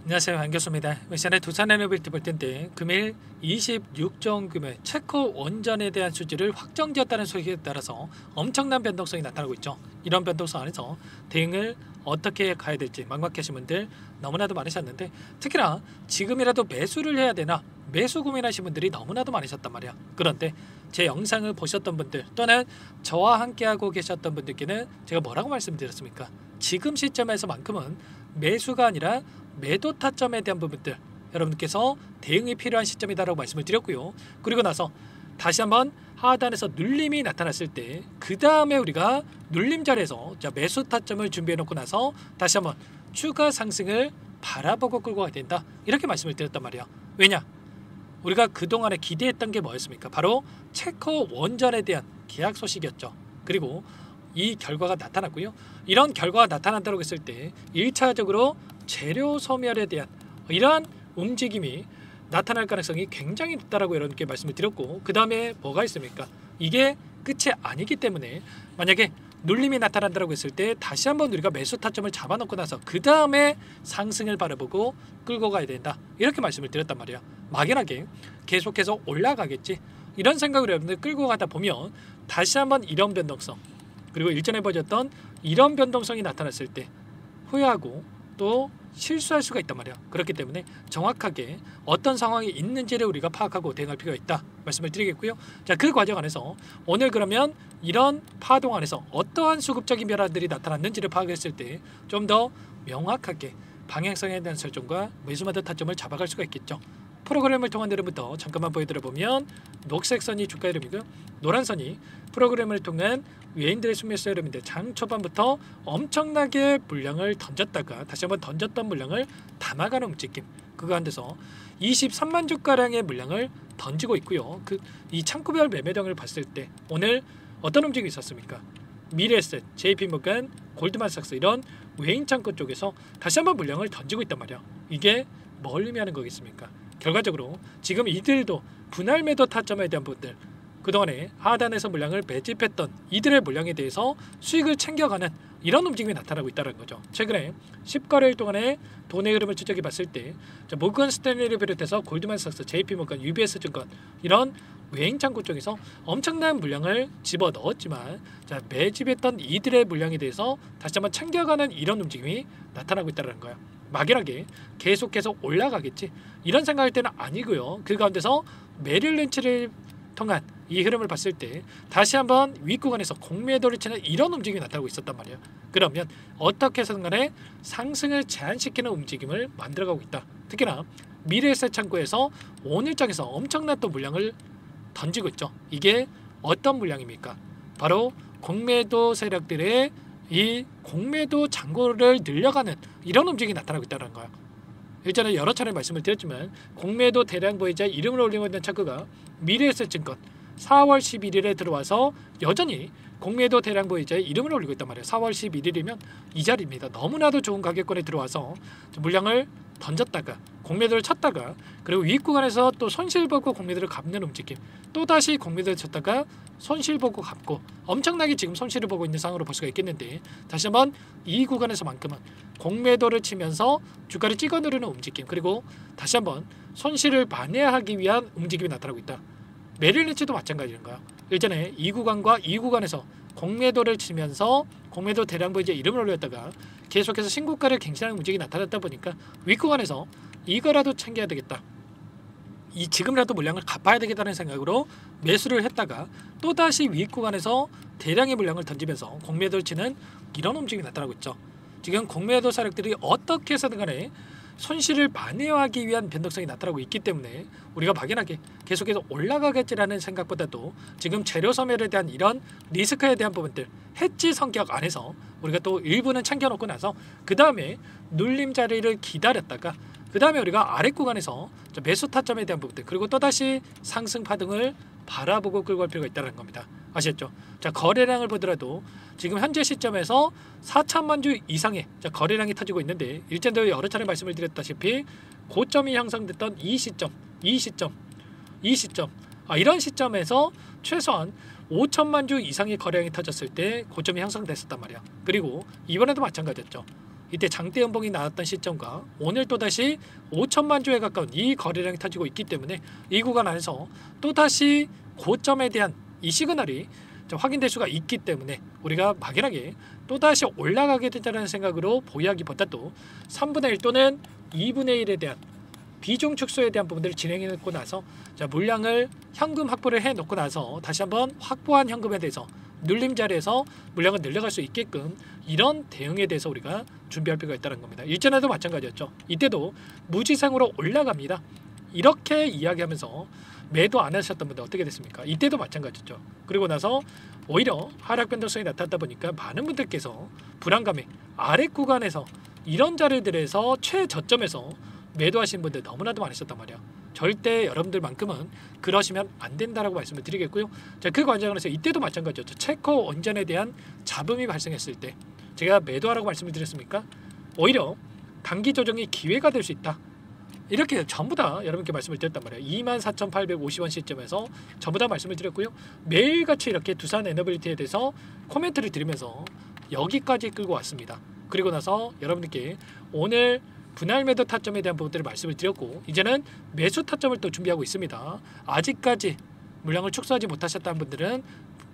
안녕하세요, 반갑습니다. 시간에 두산에너빌티 볼 텐데 금일 26정금의 체코 원전에 대한 수지를 확정지었다는 소식에 따라서 엄청난 변동성이 나타나고 있죠. 이런 변동성 안에서 대응을 어떻게 가야 될지 막막하신 분들 너무나도 많으셨는데, 특히나 지금이라도 매수를 해야 되나 매수 고민하신 분들이 너무나도 많으셨단 말이야. 그런데 제 영상을 보셨던 분들 또는 저와 함께하고 계셨던 분들께는 제가 뭐라고 말씀드렸습니까? 지금 시점에서만큼은 매수가 아니라 매도 타점에 대한 부분들 여러분께서 대응이 필요한 시점이다라고 말씀을 드렸고요. 그리고 나서 다시 한번 하단에서 눌림이 나타났을 때 그 다음에 우리가 눌림 자리에서 매수 타점을 준비해 놓고 나서 다시 한번 추가 상승을 바라보고 끌고 가야 된다, 이렇게 말씀을 드렸단 말이에요. 왜냐? 우리가 그동안에 기대했던 게 뭐였습니까? 바로 체코 원전에 대한 계약 소식이었죠. 그리고 이 결과가 나타났고요. 이런 결과가 나타난다고 했을 때 1차적으로 재료 소멸에 대한 이러한 움직임이 나타날 가능성이 굉장히 높다라고 여러분께 말씀을 드렸고, 그 다음에 뭐가 있습니까? 이게 끝이 아니기 때문에 만약에 눌림이 나타난다고 했을 때 다시 한번 우리가 매수 타점을 잡아놓고 나서 그 다음에 상승을 바라보고 끌고 가야 된다, 이렇게 말씀을 드렸단 말이에요. 막연하게 계속해서 올라가겠지 이런 생각으로 여러분들 끌고 가다 보면 다시 한번 이런 변동성, 그리고 일전에 보여줬던 이런 변동성이 나타났을 때 후회하고 또 실수할 수가 있단 말이야. 그렇기 때문에 정확하게 어떤 상황이 있는지를 우리가 파악하고 대응할 필요가 있다 말씀을 드리겠고요. 자, 그 과정 안에서 오늘 그러면 이런 파동 안에서 어떠한 수급적인 변화들이 나타났는지를 파악했을 때 좀 더 명확하게 방향성에 대한 설정과 매수마다 타점을 잡아갈 수가 있겠죠. 프로그램을 통한 흐름부터 잠깐만 보여드려 보면 녹색 선이 주가 흐름이고요. 노란 선이 프로그램을 통한 외인들의 순매수 흐름인데 장 초반부터 엄청나게 물량을 던졌다가 다시 한번 던졌던 물량을 담아가는 움직임, 그거 한데서 23만 주가량의 물량을 던지고 있고요. 이 창구별 매매량을 봤을 때 오늘 어떤 움직임이 있었습니까? 미래에셋, JP모건, 골드만삭스 이런 외인 창구 쪽에서 다시 한번 물량을 던지고 있단 말이야. 이게 뭘 의미하는 거겠습니까? 결과적으로 지금 이들도 분할 매도 타점에 대한 부분들, 그동안에 하단에서 물량을 매집했던 이들의 물량에 대해서 수익을 챙겨가는 이런 움직임이 나타나고 있다는 거죠. 최근에 10거래일 동안에 돈의 흐름을 추적해 봤을 때 모건 스탠리를 비롯해서 골드만삭스, JP모건, UBS증권 이런 외인 창구 쪽에서 엄청난 물량을 집어넣었지만 매집했던 이들의 물량에 대해서 다시 한번 챙겨가는 이런 움직임이 나타나고 있다는 거예요. 막연하게 계속해서 올라가겠지 이런 생각할 때는 아니고요. 그 가운데서 메릴 린치를 통한 이 흐름을 봤을 때 다시 한번 윗구간에서 공매도를 치는 이런 움직임이 나타나고 있었단 말이에요. 그러면 어떻게 해서든 간에 상승을 제한시키는 움직임을 만들어가고 있다. 특히나 미래에셋 창구에서 오늘장에서 엄청난 또 물량을 던지고 있죠. 이게 어떤 물량입니까? 바로 공매도 세력들의 이 공매도 잔고를 늘려가는 이런 움직임이 나타나고 있다는 거예요. 일전에 여러 차례 말씀을 드렸지만 공매도 대량 보유자 이름을 올리고 있는 창구가 미래에셋증권 4월 11일에 들어와서 여전히 공매도 대량 보유자의 이름을 올리고 있단 말이에요. 4월 11일이면 이 자리입니다. 너무나도 좋은 가격권에 들어와서 물량을 던졌다가 공매도를 쳤다가 그리고 윗구간에서 또 손실 보고 공매도를 갚는 움직임, 또다시 공매도를 쳤다가 손실 보고 갚고 엄청나게 지금 손실을 보고 있는 상황으로 볼 수가 있겠는데, 다시 한번 이 구간에서만큼은 공매도를 치면서 주가를 찍어 누르는 움직임, 그리고 다시 한번 손실을 만회하기 위한 움직임이 나타나고 있다. 메릴 린치도 마찬가지인가요? 일전에 이 구간과 이 구간에서 공매도를 치면서 공매도 대량 보유자 이름을 올렸다가 계속해서 신고가를 갱신하는 움직임이 나타났다 보니까 윗구간에서 이거라도 챙겨야 되겠다, 이 지금이라도 물량을 갚아야 되겠다는 생각으로 매수를 했다가 또다시 윗구간에서 대량의 물량을 던지면서 공매도를 치는 이런 움직임이 나타나고 있죠. 지금 공매도 세력들이 어떻게 해서든 간에 손실을 만회하기 위한 변동성이 나타나고 있기 때문에 우리가 막연하게 계속해서 올라가겠지라는 생각보다도 지금 재료 소멸에 대한 이런 리스크에 대한 부분들, 해지 성격 안에서 우리가 또 일부는 챙겨놓고 나서 그 다음에 눌림 자리를 기다렸다가 그 다음에 우리가 아래 구간에서 매수 타점에 대한 부분들, 그리고 또다시 상승 파동을 바라보고 끌고 갈 필요가 있다는 겁니다. 아시겠죠? 자, 거래량을 보더라도 지금 현재 시점에서 4천만 주 이상의 거래량이 터지고 있는데, 일전에도 여러 차례 말씀을 드렸다시피 고점이 형성됐던 이 시점 이런 시점에서 최소한 5천만 주 이상의 거래량이 터졌을 때 고점이 형성됐었단 말이야. 그리고 이번에도 마찬가지였죠. 이때 장대 연봉이 나왔던 시점과 오늘 또다시 5천만 주에 가까운 이 거래량이 터지고 있기 때문에 이 구간 안에서 또다시 고점에 대한 이 시그널이 확인될 수가 있기 때문에 우리가 막연하게 또다시 올라가게 된다는 생각으로 보유하기보다도 3분의 1 또는 2분의 1에 대한 비중 축소에 대한 부분들을 진행해놓고 나서 물량을 현금 확보를 해놓고 나서 다시 한번 확보한 현금에 대해서 눌림 자리에서 물량을 늘려갈 수 있게끔 이런 대응에 대해서 우리가 준비할 필요가 있다는 겁니다. 일전에도 마찬가지였죠. 이때도 무지성으로 올라갑니다. 이렇게 이야기하면서 매도 안 하셨던 분들 어떻게 됐습니까? 이때도 마찬가지죠. 그리고 나서 오히려 하락 변동성이 나타났다 보니까 많은 분들께서 불안감에 아래 구간에서 이런 자리들에서 최저점에서 매도하신 분들 너무나도 많으셨단 말이야. 절대 여러분들만큼은 그러시면 안 된다라고 말씀을 드리겠고요. 자, 그 과정에서 이때도 마찬가지였죠. 체커 원전에 대한 잡음이 발생했을 때 제가 매도하라고 말씀을 드렸습니까? 오히려 단기 조정이 기회가 될 수 있다. 이렇게 전부 다 여러분께 말씀을 드렸단 말이에요. 24,850원 시점에서 전부 다 말씀을 드렸고요. 매일같이 이렇게 두산 에너빌리티에 대해서 코멘트를 드리면서 여기까지 끌고 왔습니다. 그리고 나서 여러분들께 오늘 분할 매도 타점에 대한 부분들을 말씀을 드렸고 이제는 매수 타점을 또 준비하고 있습니다. 아직까지 물량을 축소하지 못하셨다는 분들은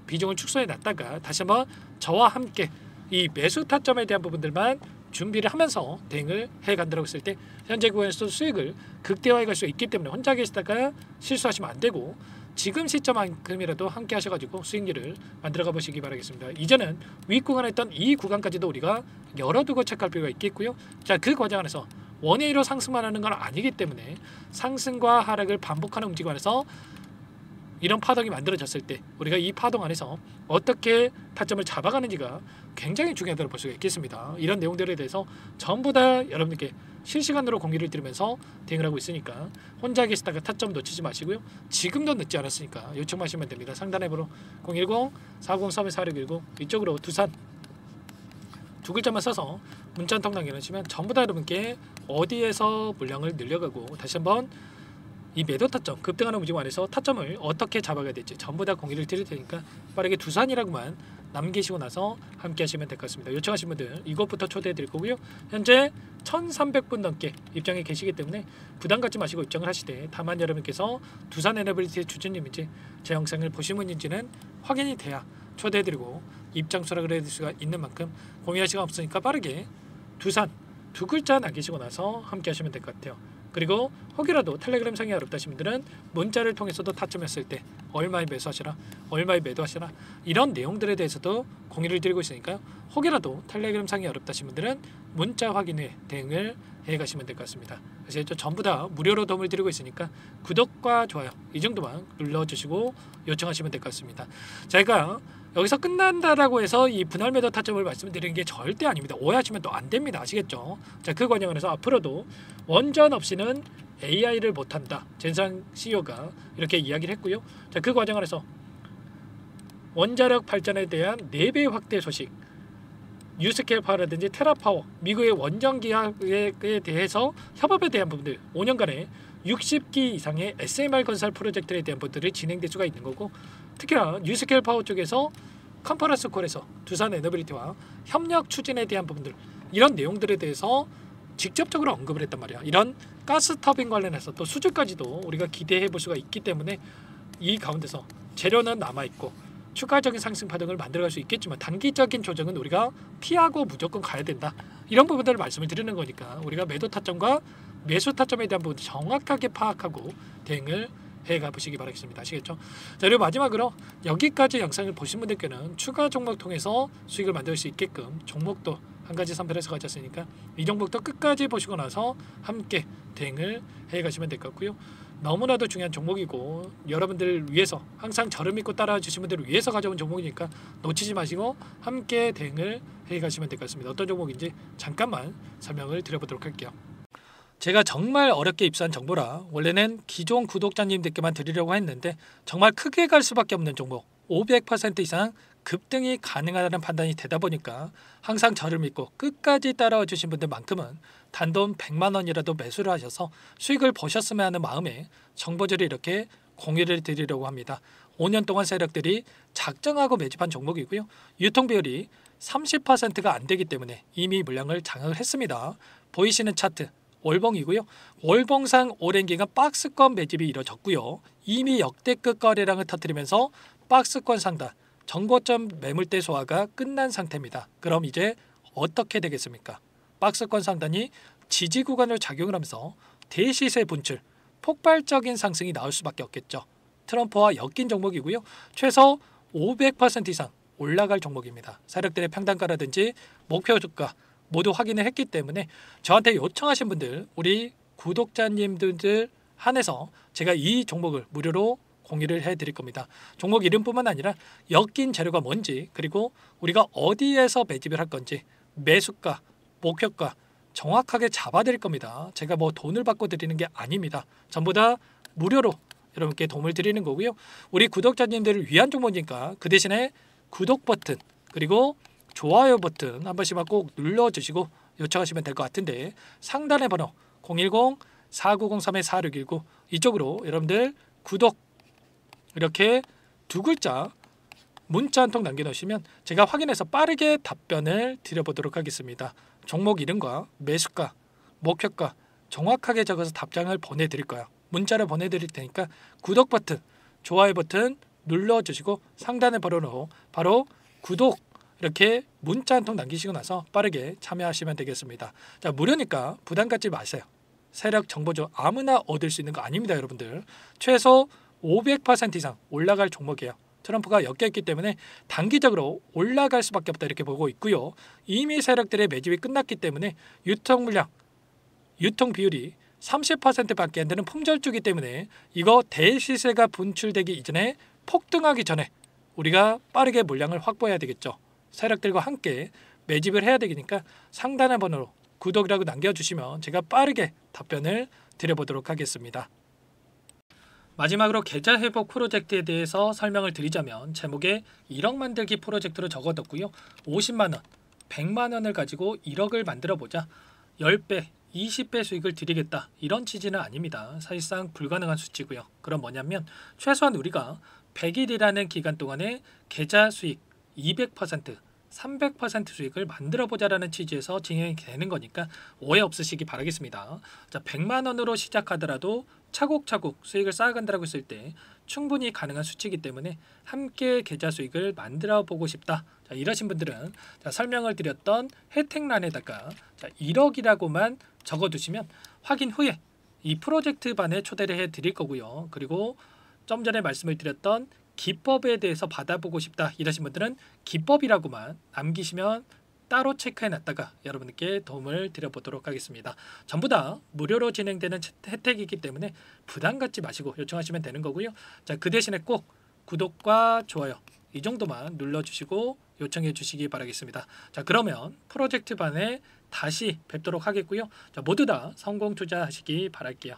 비중을 축소해 놨다가 다시 한번 저와 함께 이 매수 타점에 대한 부분들만 준비를 하면서 대응을 해간다고 했을 때 현재 구간에서 수익을 극대화해 갈 수 있기 때문에 혼자 계시다가 실수하시면 안 되고 지금 시점만큼이라도 함께 하셔가지고 수익률을 만들어가 보시기 바라겠습니다. 이제는 윗구간에 있던 이 구간까지도 우리가 열어두고 체크할 필요가 있겠고요. 자, 그 과정 안에서 원웨이로 상승만 하는 건 아니기 때문에 상승과 하락을 반복하는 움직임 안에서 이런 파동이 만들어졌을 때 우리가 이 파동 안에서 어떻게 타점을 잡아가는지가 굉장히 중요하다고 볼 수가 있겠습니다. 이런 내용들에 대해서 전부 다 여러분들께 실시간으로 공유를 드리면서 대응을 하고 있으니까 혼자 계시다가 타점 놓치지 마시고요. 지금도 늦지 않았으니까 요청하시면 됩니다. 상단에 번호 010-403-4619 이쪽으로 두산 두 글자만 써서 문자 한 통 남겨주시면 전부 다 여러분께 어디에서 물량을 늘려가고 다시 한번 이 매도 타점, 급등하는 움직임 안에서 타점을 어떻게 잡아가야 될지 전부 다 공유를 드릴 테니까 빠르게 두산이라고만 남기시고 나서 함께 하시면 될 것 같습니다. 요청하신 분들 이것부터 초대해 드릴 거고요. 현재 1,300분 넘게 입장에 계시기 때문에 부담 갖지 마시고 입장을 하시되 다만 여러분께서 두산 에너빌리티의 주주님인지 제 영상을 보신 분인지는 확인이 돼야 초대해 드리고 입장 수락을 해드릴 수가 있는 만큼 공유할 시간 없으니까 빠르게 두산 두 글자 남기시고 나서 함께 하시면 될 것 같아요. 그리고 혹이라도 텔레그램 상이 어렵다신 분들은 문자를 통해서도 타점했을 때 얼마에 매수하시라 얼마에 매도하시라 이런 내용들에 대해서도 공유를 드리고 있으니까요. 혹이라도 텔레그램 상이 어렵다신 분들은 문자 확인 후에 대응을 해가시면 될 것 같습니다. 그래서 전부 다 무료로 도움을 드리고 있으니까 구독과 좋아요 이 정도만 눌러주시고 요청하시면 될 것 같습니다. 제가 여기서 끝난다라고 해서 이 분할 매도 타점을 말씀드리는 게 절대 아닙니다. 오해하시면 또 안 됩니다. 아시겠죠? 자, 그 과정에서 앞으로도 원전 없이는 AI를 못한다. 젠상 CEO가 이렇게 이야기를 했고요. 자, 그 과정 안에서 원자력 발전에 대한 4배 확대 소식, 뉴스케일 파워라든지 테라파워, 미국의 원전 기업에 대해서 협업에 대한 부분들 5년간에 60기 이상의 SMR 건설 프로젝트에 대한 부분들이 진행될 수가 있는 거고 특히나 뉴스케일 파워 쪽에서 컨퍼런스 콜에서 두산 에너빌리티와 협력 추진에 대한 부분들 이런 내용들에 대해서 직접적으로 언급을 했단 말이야. 이런 가스 터빈 관련해서 또 수주까지도 우리가 기대해 볼 수가 있기 때문에 이 가운데서 재료는 남아있고 추가적인 상승 파동을 만들어갈 수 있겠지만 단기적인 조정은 우리가 피하고 무조건 가야 된다. 이런 부분들을 말씀을 드리는 거니까 우리가 매도 타점과 매수 타점에 대한 부분 정확하게 파악하고 대응을 해가 보시기 바라겠습니다. 아시겠죠? 자, 그리고 마지막으로 여기까지 영상을 보신 분들께는 추가 종목 통해서 수익을 만들 수 있게끔 종목도 한 가지 선별해서 가졌으니까 이 종목도 끝까지 보시고 나서 함께 대응을 해가시면 될 것 같고요. 너무나도 중요한 종목이고 여러분들을 위해서 항상 저를 믿고 따라와 주신 분들을 위해서 가져온 종목이니까 놓치지 마시고 함께 대응을 해가시면 될 것 같습니다. 어떤 종목인지 잠깐만 설명을 드려보도록 할게요. 제가 정말 어렵게 입수한 정보라 원래는 기존 구독자님들께만 드리려고 했는데 정말 크게 갈 수밖에 없는 종목 500% 이상 급등이 가능하다는 판단이 되다 보니까 항상 저를 믿고 끝까지 따라와 주신 분들만큼은 단돈 100만 원이라도 매수를 하셔서 수익을 보셨으면 하는 마음에 정보들을 이렇게 공유를 드리려고 합니다. 5년 동안 세력들이 작정하고 매집한 종목이고요. 유통 비율이 30%가 안 되기 때문에 이미 물량을 장악을 했습니다. 보이시는 차트 월봉이고요. 월봉상 오랜 기간 박스권 매집이 이뤄졌고요. 이미 역대급 거래량을 터뜨리면서 박스권 상단 정고점 매물대 소화가 끝난 상태입니다. 그럼 이제 어떻게 되겠습니까? 박스권 상단이 지지 구간을 작용을 하면서 대시세 분출, 폭발적인 상승이 나올 수밖에 없겠죠. 트럼프와 엮인 종목이고요. 최소 500% 이상 올라갈 종목입니다. 세력들의 평단가라든지 목표 주가 모두 확인을 했기 때문에 저한테 요청하신 분들, 우리 구독자님들 한해서 제가 이 종목을 무료로 공유를 해드릴 겁니다. 종목 이름뿐만 아니라 엮인 재료가 뭔지, 그리고 우리가 어디에서 매집을 할 건지, 매수가, 목표가 정확하게 잡아드릴 겁니다. 제가 뭐 돈을 받고 드리는 게 아닙니다. 전부 다 무료로 여러분께 도움을 드리는 거고요. 우리 구독자님들을 위한 종목이니까 그 대신에 구독 버튼 그리고 좋아요 버튼 한 번씩만 꼭 눌러주시고 요청하시면 될 것 같은데, 상단의 번호 010-4903-4619 이쪽으로 여러분들 구독 이렇게 두 글자 문자 한 통 남겨놓으시면 제가 확인해서 빠르게 답변을 드려보도록 하겠습니다. 종목 이름과 매수가, 목표가 정확하게 적어서 답장을 보내드릴 거예요. 문자를 보내드릴 테니까 구독 버튼, 좋아요 버튼 눌러주시고 상단의 번호로 바로 구독 이렇게 문자 한 통 남기시고 나서 빠르게 참여하시면 되겠습니다. 자, 무료니까 부담 갖지 마세요. 세력 정보죠. 아무나 얻을 수 있는 거 아닙니다, 여러분들. 최소 500% 이상 올라갈 종목이에요. 트럼프가 엮여있기 때문에 단기적으로 올라갈 수밖에 없다 이렇게 보고 있고요. 이미 세력들의 매집이 끝났기 때문에 유통 물량, 유통 비율이 30%밖에 안 되는 품절주기 때문에 이거 대시세가 분출되기 이전에 폭등하기 전에 우리가 빠르게 물량을 확보해야 되겠죠. 세력들과 함께 매집을 해야 되니까 상단의 번호로 구독이라고 남겨주시면 제가 빠르게 답변을 드려보도록 하겠습니다. 마지막으로 계좌 회복 프로젝트에 대해서 설명을 드리자면 제목에 1억 만들기 프로젝트로 적어뒀고요. 50만원, 100만원을 가지고 1억을 만들어보자. 10배, 20배 수익을 드리겠다. 이런 취지는 아닙니다. 사실상 불가능한 수치고요. 그럼 뭐냐면 최소한 우리가 100일이라는 기간 동안에 계좌 수익 200%, 300% 수익을 만들어보자라는 취지에서 진행이 되는 거니까 오해 없으시기 바라겠습니다. 자, 100만 원으로 시작하더라도 차곡차곡 수익을 쌓아간다고 했을 때 충분히 가능한 수치이기 때문에 함께 계좌 수익을 만들어 보고 싶다. 자, 이러신 분들은 자, 설명을 드렸던 혜택란에다가 1억이라고만 적어두시면 확인 후에 이 프로젝트 반에 초대를 해드릴 거고요. 그리고 좀 전에 말씀을 드렸던 기법에 대해서 받아보고 싶다 이러신 분들은 기법이라고만 남기시면 따로 체크해놨다가 여러분께 도움을 드려보도록 하겠습니다. 전부 다 무료로 진행되는 혜택이기 때문에 부담 갖지 마시고 요청하시면 되는 거고요. 자, 그 대신에 꼭 구독과 좋아요 이 정도만 눌러주시고 요청해 주시기 바라겠습니다. 자, 그러면 프로젝트 반에 다시 뵙도록 하겠고요. 자, 모두 다 성공 투자하시기 바랄게요.